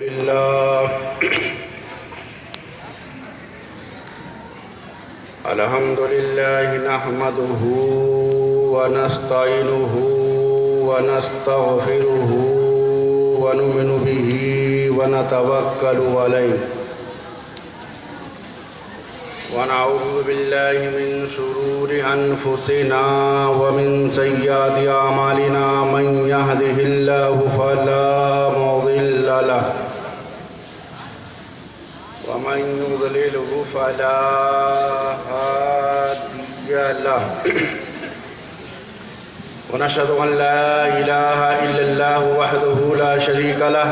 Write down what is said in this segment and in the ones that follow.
الحمد لله نحمده ونستعينه ونستغفره ونؤمن به ونتوكل عليه ونعوذ بالله من شرور أنفسنا ومن سيئات أعمالنا من يهده الله فلا مضل له ومن يضلله فلا هادي له ونشهد أن لا إله إلا الله وحده لا شريك له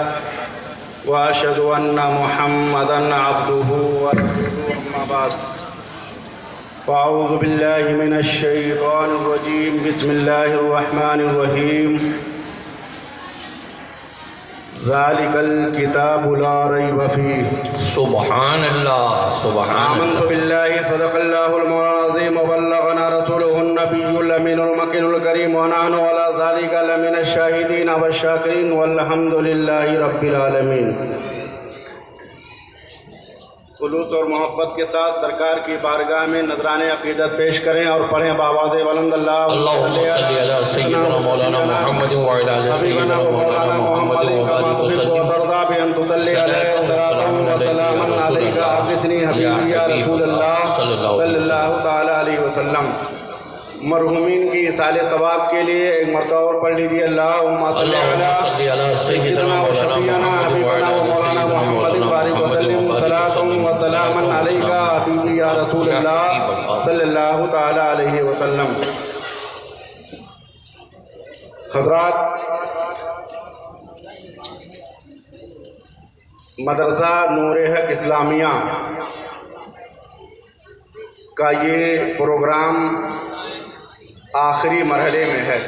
وأشهد أن محمدًا عبده ورسوله أما بعد فأعوذ بالله من الشيطان الرجيم بسم الله الرحمن الرحيم ذلك الكتاب لا ريب فيه سبحان اللہ سبحان آمنت بالله صدق الله المولى العظيم وبلغنا رسوله النبي الأمين المكين الكريم ونحن على ذلك لمن الشاهدين والشاكرين والحمد لله رب العالمين. خلوص اور محبت کے ساتھ سرکار کی بارگاہ میں نذران عقیدت پیش کریں اور پڑھیں بآواز بلند اللہم صلی علی سیدنا مولانا محمد وعلی آل سیدنا مولانا محمد وبارک وسلم بأن تصلي عليه صلاة وسلاما عليك حافظني حبيبي يا رسول الله صلی اللہ تعالی علیہ وسلم. مرحومین کی اصال ثواب کے لیے ایک مرتبہ اور پڑھ لیجیے اللہم صلی علی سیدنا مولانا حبیبنا ومولانا محمد وبارک وسلم صلاة وسلاما علیک حبیبی یا رسول اللہ صلی اللہ تعالی علیہ وسلم. حضرات، مدرسہ نور حق اسلامیہ کا یہ پروگرام آخری مرحلے میں ہے.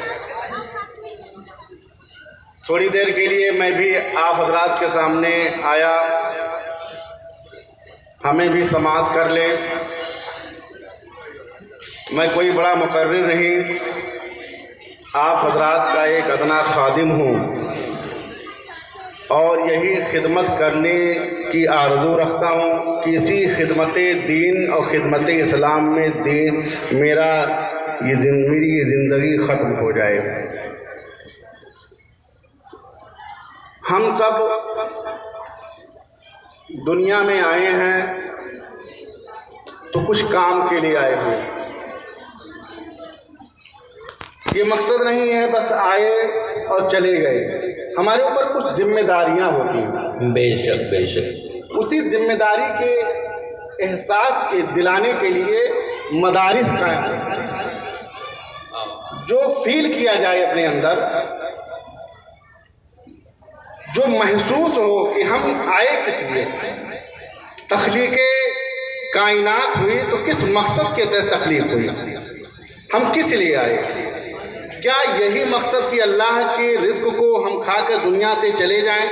تھوڑی دیر کے لیے میں بھی آپ حضرات کے سامنے آیا، ہمیں بھی سماعت کر لے. میں کوئی بڑا مقرر نہیں، آپ حضرات کا ایک ادنا خادم ہوں اور یہی خدمت کرنے کی آرزو رکھتا ہوں. کسی خدمت دین اور خدمت اسلام میں میری یہ زندگی ختم ہو جائے. ہم سب دنیا میں آئے ہیں تو کچھ کام کے لیے آئے ہوئے. یہ مقصد نہیں ہے بس آئے اور چلے گئے. ہمارے اوپر کچھ ذمہ داریاں ہوتی ہیں. بے شک بے شک. اسی ذمہ داری کے احساس کے دلانے کے لیے مدارس قائم ہیں. جو فیل کیا جائے اپنے اندر، جو محسوس ہو کہ ہم آئے کس لیے. تخلیق کائنات ہوئی تو کس مقصد کے تحت تخلیق ہوئی، ہم کس لیے آئے. کیا یہی مقصد کہ اللہ کے رزق کو ہم کھا کر دنیا سے چلے جائیں؟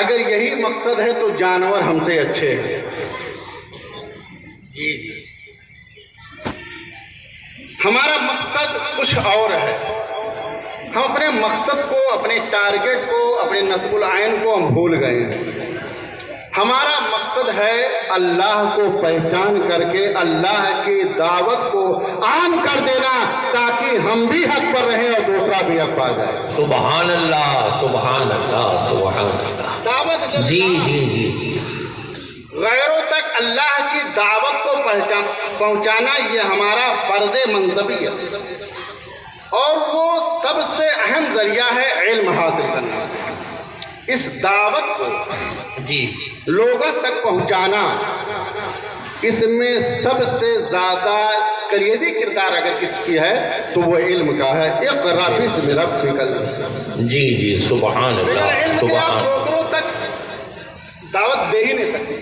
اگر یہی مقصد ہے تو جانور ہم سے اچھے ہیں. ہمارا مقصد کچھ اور ہے. ہم اپنے مقصد کو، اپنے ٹارگٹ کو، اپنے نصب العین کو ہم بھول گئے ہیں. ہمارا مقصد ہے اللہ کو پہچان کر کے اللہ کی دعوت کو عام کر دینا تاکہ ہم بھی حق پر رہیں اور دوسرا بھی حق پا جائے. سبحان اللہ سبحان اللہ سبحان اللہ. دعوت جی جی جی. غیروں تک اللہ کی دعوت کو پہنچانا یہ ہمارا فرض منصبی ہے اور وہ سب سے اہم ذریعہ ہے علم حاصل کرنا. اس دعوت کو جی لوگوں تک پہنچانا، اس میں سب سے زیادہ کلیدی کردار اگر کس کی ہے تو وہ علم کا ہے. اقرأ باسم ربک. جی جی سبحان اللہ سبحان. دوسروں تک دعوت دے ہی نہیں سکتے.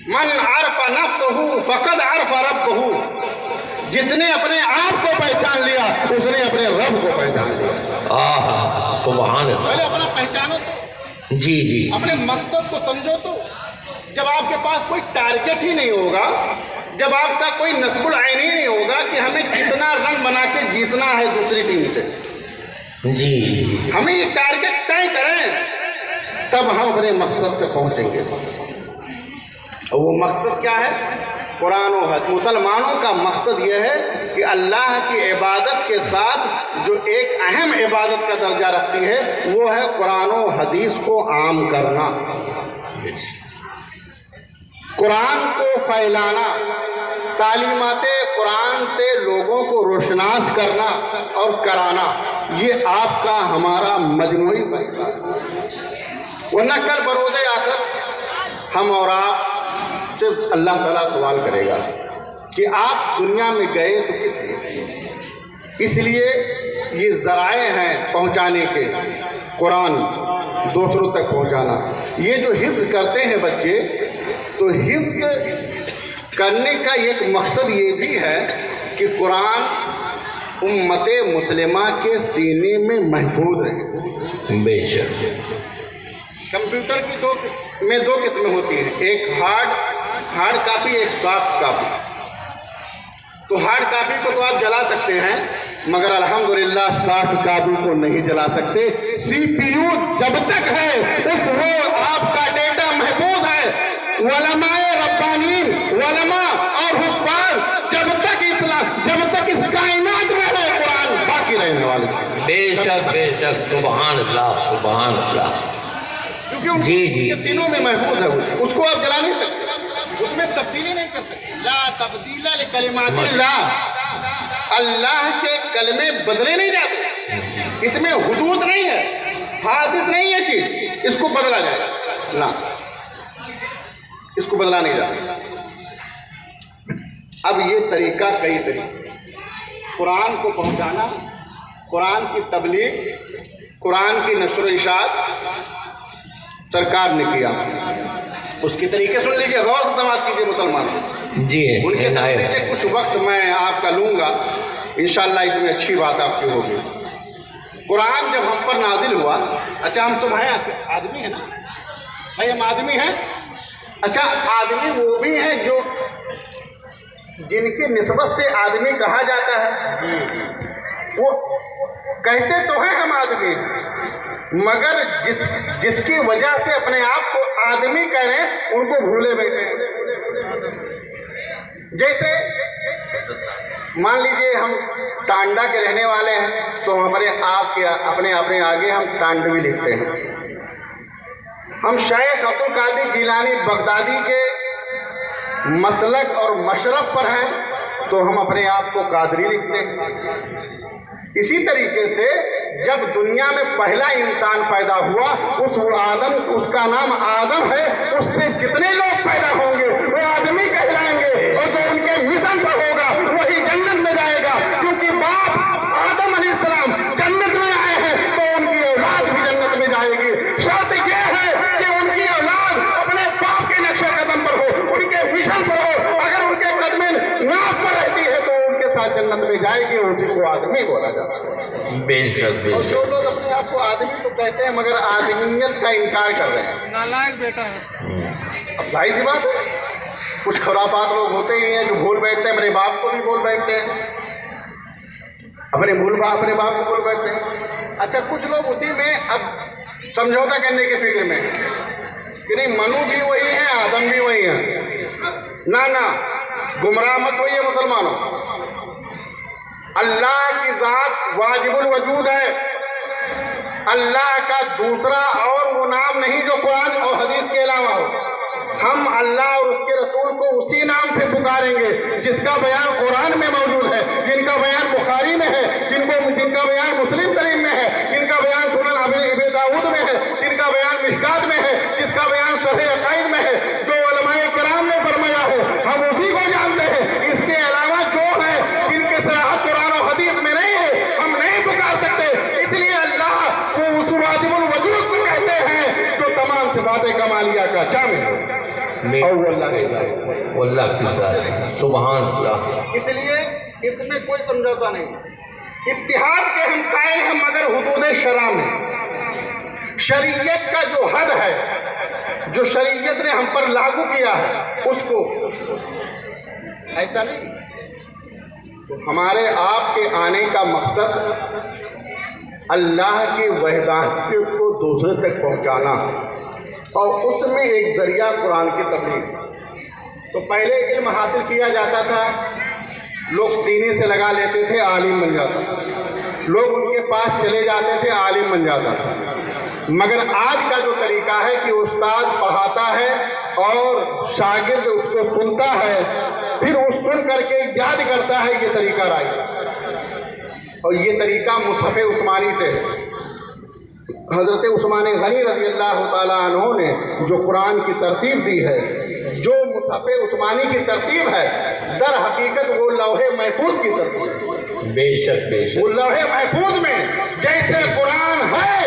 من عرف نفسہ فقد عرف ربہ. جس نے اپنے آپ کو پہچان لیا اس نے اپنے رب کو پہچان لیا. سبحان اللہ. پہلے اپنا پہچانو تو. جی جی. اپنے مقصد کو سمجھو تو. جب آپ کے پاس کوئی ٹارگٹ ہی نہیں ہوگا، جب آپ کا کوئی نصب العین ہی نہیں ہوگا کہ ہمیں کتنا رن بنا کے جیتنا ہے دوسری ٹیم سے. جی ہمیں یہ ٹارگٹ طے کریں تب ہم اپنے مقصد تک پہنچیں گے۔ اور وہ مقصد کیا ہے؟ قرآن و حدیث۔ مسلمانوں کا مقصد یہ ہے کہ اللہ کی عبادت کے ساتھ جو ایک اہم عبادت کا درجہ رکھتی ہے وہ ہے قرآن و حدیث کو عام کرنا، قرآن کو پھیلانا، تعلیمات قرآن سے لوگوں کو روشناس کرنا اور کرانا۔ یہ آپ کا ہمارا مجموعی فائدہ ہے، ورنہ کل بروز آخرت ہم اور آپ سے اللہ تعالیٰ سوال کرے گا کہ آپ دنیا میں گئے تو کس لیے؟ اس لیے یہ ذرائع ہیں پہنچانے کے، قرآن دوسروں تک پہنچانا۔ یہ جو حفظ کرتے ہیں بچے، تو حفظ کرنے کا ایک مقصد یہ بھی ہے کہ قرآن امت مسلمہ کے سینے میں محفوظ رہے۔ بے شک۔ کمپیوٹر کی دو قسمیں ہوتی ہیں، ایک ہارڈ کاپی، ایک سافٹ کاپی۔ تو ہارڈ کاپی کو تو آپ جلا سکتے ہیں، مگر الحمدللہ سافٹ کاپی کو نہیں جلا سکتے۔ سی پی یو جب تک ہے اس وہ آپ کا ڈیٹا محفوظ ہے۔ علماء ربانین، علماء اور حفاظ جب تک اس کائنات میں ہے، قرآن باقی رہنے والے۔ بے شک بے شک، سبحان اللہ سبحان اللہ۔ کیونکہ ان کے سینوں میں محفوظ ہے، اس کو آپ جلا نہیں سکتے، اس میں تبدیلی نہیں کر سکتے۔ لا تبدیل لکلمات اللہ، اللہ کے کلمے بدلے نہیں جاتے، اس میں حدود نہیں ہے، حادث نہیں ہے چیز، اس کو بدلا جائے گا نا، اس کو بدلا نہیں جاتا۔ اب یہ طریقہ کئی طریقے، قرآن کو پہنچانا، قرآن کی تبلیغ، قرآن کی نشر و اشاعت سرکار نے کیا۔ اس کے طریقے سن لیجیے، غور سے سماعت کیجیے مسلمانوں جی، ان کے نتیجے کچھ وقت میں آپ کا لوں گا، انشاءاللہ اس میں اچھی بات آپ کی ہوگی۔ قرآن جب ہم پر نازل ہوا، اچھا ہم تو ہیں آدمی ہیں نا بھائی، ہم آدمی ہیں۔ اچھا آدمی وہ بھی ہیں جو جن کی نسبت سے آدمی کہا جاتا ہے، وہ کہتے تو ہیں ہم آدمی، مگر جس کی وجہ سے اپنے آپ کو آدمی کہہ رہے ہیں ان کو بھولے بیٹھے ہیں۔ جیسے مان لیجئے ہم ٹانڈا کے رہنے والے ہیں تو ہم اپنے آگے ہم ٹانڈوی لکھتے ہیں۔ ہم شیخ عبد القادر جیلانی بغدادی کے مسلک اور مشرب پر ہیں تو ہم اپنے آپ کو قادری لکھتے ہیں۔ اسی طریقے سے جب دنیا میں پہلا انسان پیدا ہوا، اس کا نام آدم ہے، اس سے جتنے لوگ پیدا ہوں گے وہ آدمی کہلائیں گے، اور جو ان کے مشن پر ہوگا وہی جنت میں جائے گا، کیونکہ باپ آدم علیہ السلام جنت میں آئے ہیں تو ان کی اولاد بھی جنت میں جائے گی۔ شرط یہ ہے کہ ان کی اولاد اپنے باپ کے نقش قدم پر ہو، ان کے مشن پر ہو، اگر ان کے قدم ناف پر رہتی ہے تو ان کے ساتھ جنت میں جائے گی، اور اسی کو آدمی بولا جاتا ہے۔ بے شک بے اور شک۔ جو لوگ اپنے آپ کو آدمی تو کہتے ہیں مگر آدمیت کا انکار کر رہے ہیں، نالائق بیٹا ہے۔ اب ظاہر سی بات ہے، کچھ خرافات لوگ ہوتے ہی ہیں جو بھول بیٹھتے ہیں، میرے باپ کو بھی بھول بیٹھتے ہیں، اپنے باپ کو بھول بیٹھتے ہیں۔ اچھا کچھ لوگ اسی میں اب سمجھوتا کرنے کی فکر میں کہ نہیں، منو بھی وہی ہے، آدم بھی وہی ہے۔ نہ گمراہ مت ہوئیے مسلمانوں، اللہ کی ذات واجب الوجود ہے، اللہ کا دوسرا اور وہ نام نہیں جو قرآن اور حدیث کے علاوہ ہو۔ ہم اللہ اور اس کے رسول کو اسی نام سے پکاریں گے جس کا بیان قرآن میں موجود ہے، جن کا بیان بخاری میں ہے، جن کا بیان مسلم شریف میں ہے، جن کا بیان سنن ابی داؤد میں ہے، جن کا بیان مشکات میں ہے، جس کا بیان شرح عقائد میں ہے، جو علماء کرام نے فرمایا ہو ہم اسی کو جانتے ہیں۔ اس کے علاوہ جو ہے جن کے صراحت قرآن و حدیث میں نہیں ہے ہم نہیں پکار سکتے۔ اس لیے اللہ کو اس واجب الوجود کو کہتے ہیں جو تمام صفات کمالیہ کا جامع ہے، اور وہ اللہ کی ذات، سبحان اللہ۔ اس لیے اس میں کوئی سمجھوتا نہیں، اتحاد کے ہم قائل ہیں مگر حدود شرع میں، شریعت کا جو حد ہے، جو شریعت نے ہم پر لاگو کیا ہے اس کو، ایسا نہیں۔ ہمارے آپ کے آنے کا مقصد اللہ کی وحدانیت کو دوسرے تک پہنچانا، اور اس میں ایک ذریعہ قرآن کی تبلیغ۔ تو پہلے علم حاصل کیا جاتا تھا، لوگ سینے سے لگا لیتے تھے، عالم بن جاتا تھا، لوگ ان کے پاس چلے جاتے تھے، عالم بن جاتا تھا۔ مگر آج کا جو طریقہ ہے کہ استاد پڑھاتا ہے اور شاگرد اس کو سنتا ہے، پھر وہ سن کر کے یاد کرتا ہے، یہ طریقہ رائج، اور یہ طریقہ مصحف عثمانی سے ہے۔ حضرت عثمان غنی رضی اللہ تعالیٰ عنہ نے جو قرآن کی ترتیب دی ہے، جو مصحف عثمانی کی ترتیب ہے، در حقیقت وہ لوح محفوظ کی ترتیب ہے۔ بے شک بے شک، وہ لوح محفوظ میں جیسے قرآن ہے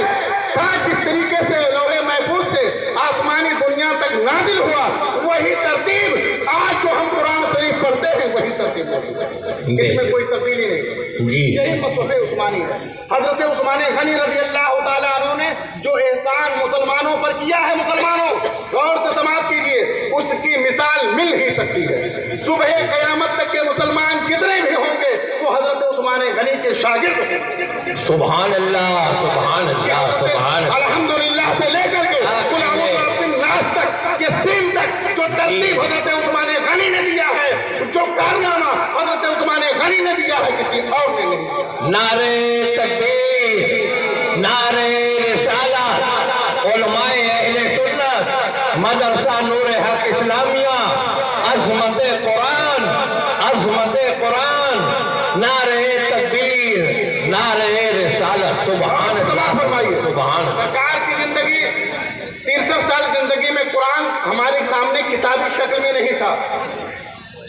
تھا، جس طریقے سے لوح محفوظ سے آسمانی دنیا تک نازل ہوا، وہی ترتیب آج جو ہم قرآن شریف پڑھتے ہیں وہی ترتیب موجود ہے، اس میں کوئی تبدیلی نہیں۔ جی یہی مصحف عثمانی ہے۔ حضرت عثمان غنی رضی اللہ تعالیٰ عنہ نے جو احسان مسلمانوں پر کیا ہے، مسلمانوں غور سے سماعت کیجئے، اس کی مثال مل ہی سکتی ہے۔ صبح قیامت تک کے مسلمان جتنے بھی ہوں گے وہ حضرت عثمان غنی کے شاگرد ہیں۔ سبحان اللہ سبحان اللہ سبحان اللہ، الحمدللہ سے لے کر کے قل اعوذ برب الناس تک کے سین تک جو ترتیب حضرت عثمان غنی نے دیا ہے، جو کارنامہ حضرت عثمان غنی نے دیا ہے، کسی اور نے نہیں دیا۔ نعرے تکبیر، نعرے رسالت، علماء اہل سنت، مدرسہ نور حق اسلامیہ، عظمت قرآن، عظمت قرآن، نعرے تکبیر، نعرے رسالت، سبحان اللہ فرمائیے سبحان اللہ۔ سرکار کی زندگی 63 سال زندگی میں قرآن ہمارے سامنے کتابی شکل میں نہیں تھا۔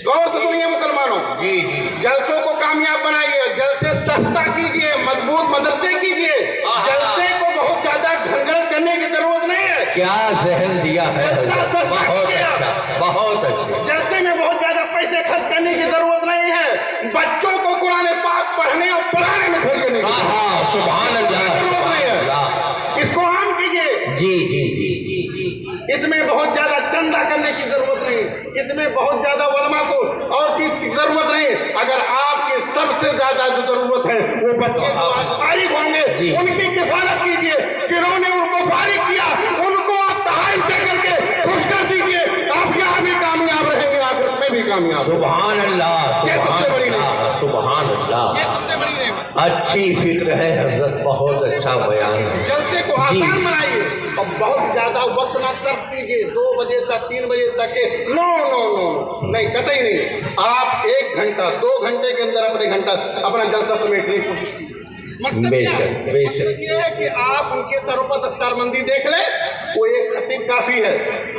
غور سے سنیے مسلمانوں، جی جی، جلسوں کو کامیاب بنائیے، جلسے سستا کیجئے، مضبوط مدرسے کیجئے، جلسے کو بہت زیادہ گھنگل کرنے کی ضرورت نہیں ہے۔ کیا ذہن دیا ہے حضرت، بہت اچھا بہت اچھا۔ جلسے میں بہت زیادہ پیسے خرچ کرنے کی ضرورت نہیں ہے، بچوں کو قرآن پاک پڑھنے اور پڑھانے میں خرچ کرنے کی سبحان اللہ ضرورت نہیں ہے۔ اس کو عام کیجئے، جی جی جی جی جی، اس میں بہت زیادہ چندہ کرنے کی ضرورت نہیں، اس میں بہت زیادہ علماء کو اور چیز کی ضرورت نہیں۔ اگر آپ کی سب سے زیادہ جو ضرورت ہے وہ بچے جو آج فارغ ہوں گے، ان کی کفالت کیجئے، جنہوں نے ان کو فارغ کیا ان کو آپ تحائف دے کر کے خوش کر دیجئے، آپ یہاں بھی کامیاب رہیں گے، آخرت میں بھی کامیاب۔ سبحان اللہ سبحان اللہ سبحان اللہ، یہ سب سے بڑی نعمت۔ اچھی فکر ہے حضرت، بہت اچھا بیان ہے۔ جلسے کو آسان بنائیے اور بہت زیادہ وقت نہ صرف کیجیے، 2 بجے تک 3 بجے تک کے نو نو نو نہیں، قطعی نہیں۔ آپ 1 گھنٹہ 2 گھنٹے کے اندر اپنا جلسہ سمیٹنے کی کوشش کیجیے۔ مقصد بے کیا ہے؟ شک بے شک، مقصد یہ ہے کہ آپ ان کے سروں پر دستاربندی دیکھ لیں، وہ ایک خطیب کافی ہے،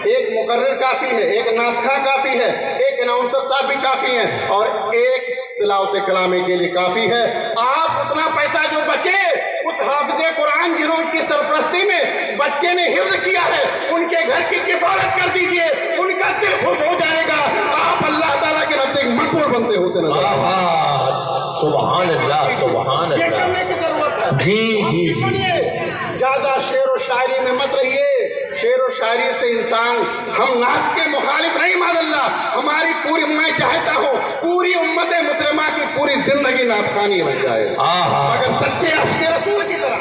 ایک مقرر کافی ہے، ایک ناطخواں کافی ہے، ایک اناؤنسر صاحب بھی کافی ہیں، اور ایک تلاوت کلام کے لیے کافی ہے۔ آپ اتنا پیسہ جو بچے اس حافظ قرآن جنہوں کی سرپرستی میں بچے نے حفظ کیا ہے، ان کے گھر کی کفالت کر دیجئے، ان کا دل خوش ہو جائے گا، آپ اللہ تعالیٰ کے نزدیک مقبول بنتے ہوتے نظر آئیں گے۔ سبحان اللہ سبحان یہ اللہ، کرنے کی ضرورت ہے۔ جی جی جی، سنیے، زیادہ شعر و شاعری میں مت رہیے، شعر و شاعری سے انسان، ہم نعت کے مخالف نہیں، معاذ اللہ، ہماری پوری، میں چاہتا ہوں پوری امت مسلمہ کی پوری زندگی نعت خوانی بن جائے، اگر سچے عشق رسول کی طرح،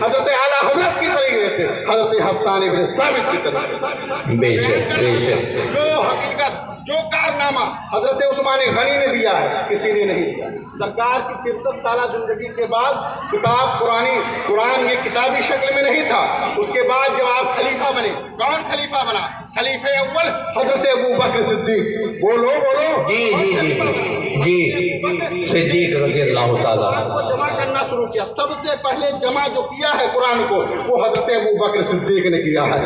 حضرت اعلیٰ حضرت کی طریقے سے، حضرت حسان ابن ثابت کی طرح، بے شک بے شک، جو حقیقت، جو کارنامہ حضرت عثمان غنی نے دیا ہے کسی نے نہیں دیا۔ سرکار کی 63 سالہ زندگی کے بعد کتاب قرآن یہ کتابی شکل میں نہیں تھا۔ اس کے بعد جب آپ خلیفہ بنے، کون خلیفہ بنا؟ خلیفہ اول حضرت ابو بکر صدیق، بولو بولو، جی جی جی جی، صدیق رضی اللہ تعالیٰ کو جمع کرنا شروع کیا۔ سب سے پہلے جمع جو کیا ہے قرآن کو وہ حضرت ابو بکر صدیق نے کیا ہے۔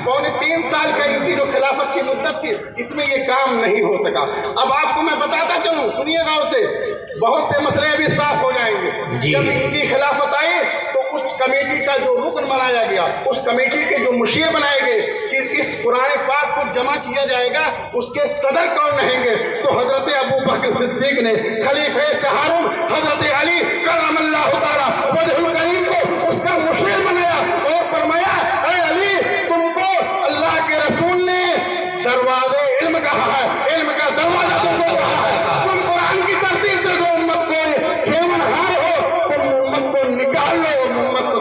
2.5-3 سال کا ان کی جو خلافت کی مدت تھی، اس میں یہ کام نہیں ہو سکا۔ اب آپ کو میں بتاتا چلوں، سنیے غور سے، بہت سے مسئلے ابھی صاف ہو جائیں گے۔ جب ان کی خلافت آئی تو اس کمیٹی کا جو رکن بنایا گیا، اس کمیٹی کے جو مشیر بنائے گئے کہ اس قرآن پاک کو جمع کیا جائے گا، اس کے صدر کون رہیں گے؟ تو حضرت ابو بکر صدیق نے خلیفہ چہارم حضرت علی کرم اللہ تعالیٰ وجہ الکریم کو اس کا مشیر بنایا اور فرمایا، اے علی، تم کو اللہ کے رسول نے دروازے علم کہا ہے، علم کا دروازہ تم کو کہا ہے، تم قرآن کی ترتیب سے جو امت کو کھیون ہار ہو، تم امت کو نکال لو، امت کو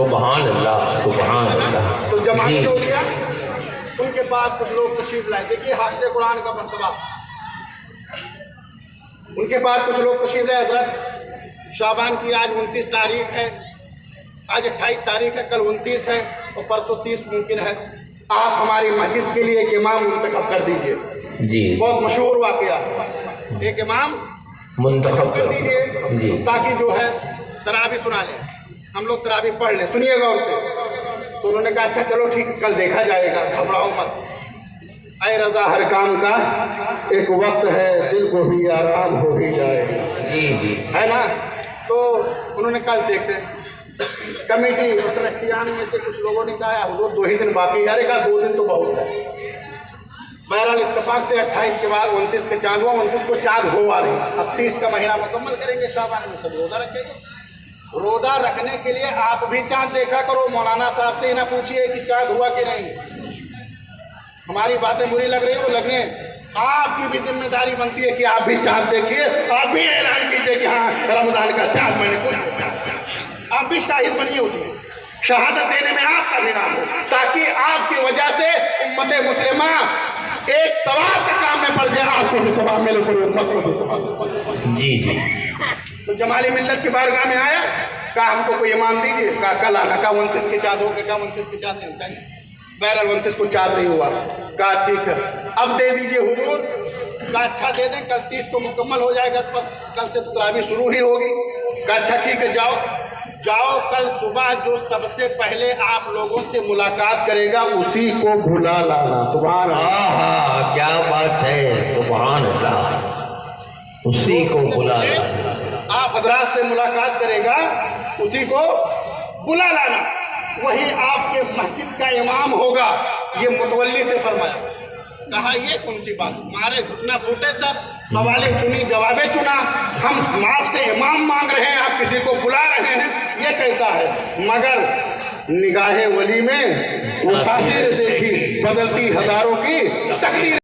سبحان اللہ سبحان اللہ. تو جماعت جی ہو گیا. ان کے پاس کچھ لوگ تشریف لائے. دیکھیے حافظ قرآن کا مرتبہ. ان کے پاس کچھ لوگ تشریف لائے. حضرت شعبان کی آج 29 تاریخ ہے, آج 28 تاریخ ہے, کل 29 ہے اور پرسوں 30 ممکن ہے. آپ ہماری مسجد کے لیے ایک امام منتخب کر دیجئے. جی بہت مشہور واقعہ. ایک امام منتخب کر دیجئے جی تاکہ جو ہے تراویح سنا لیں, ہم لوگ تراویح پڑھ لیں. سنیے گا ان سے. تو انہوں نے کہا اچھا چلو ٹھیک ہے, کل دیکھا جائے گا, گھبراؤ مت. اے رضا ہر کام کا ایک وقت ہے, دل کو بھی آرام ہو ہی جائے گا. جی جی ہے نا. تو انہوں نے کل دیکھتے کمیٹی اور ترقیان میں سے کچھ لوگوں نے کہا حضور 2 ہی دن باقی. یار کہا 2 دن تو بہت ہے. بہرحال اتفاق سے 28 کے بعد 29 کے چاند ہوا. 29 کو چاند ہو آ رہی. اب 30 کا مہینہ مکمل کریں گے شعبان میں, تب روزہ رکھیں گے. روزہ رکھنے کے لیے آپ بھی چاند دیکھا کرو. مولانا صاحب سے ہی نہ پوچھئے کہ چاند ہوا کہ نہیں. ہماری باتیں بری لگ رہی وہ لگیں. آپ کی بھی ذمہ داری بنتی ہے کہ آپ بھی چاند دیکھیے, آپ بھی اعلان کیجئے کہ ہاں رمضان کا چاند میں نے کوئی. آپ بھی شاہد بنیے اس میں. شہادت دینے میں آپ کا بھی نام ہو, تاکہ آپ کی وجہ سے امت مسلمہ ایک ثواب کے کام میں پڑ جائے. آپ کو بھی ثواب ملے, پوری امت کو بھی ثواب. جی جی تو جمالی ملت کی بارگاہ میں آیا, کہا ہم کو کوئی امام دیجیے. کہا کل آنا. کہا 29 کے چاند ہو گئے. کہا 29 کے چاند نہیں ہوتا. بہرحال 29 کو چاند نہیں ہوا. کہا ٹھیک ہے اب دے دیجیے حضور. کہا اچھا دے دیں, کل 30 کو مکمل ہو جائے گا, کل سے تراویح شروع ہی ہوگی. کہا اچھا ٹھیک ہے جاؤ. کل صبح جو سب سے پہلے آپ لوگوں سے ملاقات کرے گا اسی کو بھلا لانا. سبحان اللہ. ہاں کیا بات ہے, سبحان اللہ. اسی کو بلا لانا. آپ حضرات سے ملاقات کرے گا اسی کو بلا لانا. وہی آپ کے مسجد کا امام ہوگا. یہ متولی سے فرمایا. کہا یہ کون سی بات, ہمارے گھٹنا پھوٹے سب, سوالیں چنی جوابیں چنا, ہم آپ سے امام مانگ رہے ہیں, آپ کسی کو بلا رہے ہیں, یہ کیسا ہے. مگر نگاہ ولی میں وہ تاثیر دیکھی بدلتی ہزاروں کی تقدیر